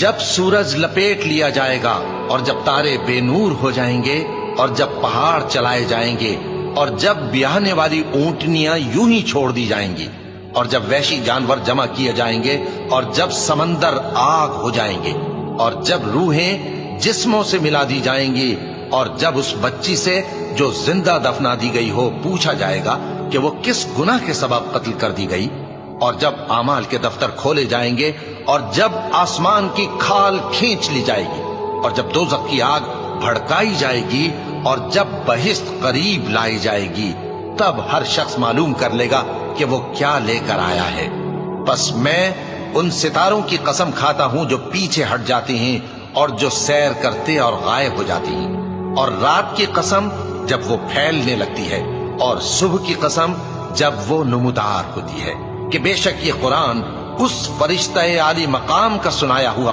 جب سورج لپیٹ لیا جائے گا اور جب تارے بے نور ہو جائیں گے اور جب پہاڑ چلائے جائیں گے اور جب بیاہنے والی اونٹنیاں یوں ہی چھوڑ دی جائیں گی اور جب وحشی جانور جمع کیے جائیں گے اور جب سمندر آگ ہو جائیں گے اور جب روحیں جسموں سے ملا دی جائیں گی اور جب اس بچی سے جو زندہ دفنا دی گئی ہو پوچھا جائے گا کہ وہ کس گناہ کے سبب قتل کر دی گئی، اور جب اعمال کے دفتر کھولے جائیں گے اور جب آسمان کی کھال کھینچ لی جائے گی اور جب دوزخ کی آگ بھڑکائی جائے گی اور جب بہشت قریب لائی جائے گی، تب ہر شخص معلوم کر لے گا کہ وہ کیا لے کر آیا ہے۔ بس میں ان ستاروں کی قسم کھاتا ہوں جو پیچھے ہٹ جاتی ہیں اور جو سیر کرتے اور غائب ہو جاتی ہیں، اور رات کی قسم جب وہ پھیلنے لگتی ہے، اور صبح کی قسم جب وہ نمودار ہوتی ہے، کہ بے شک یہ قرآن اس فرشتہ عالی مقام کا سنایا ہوا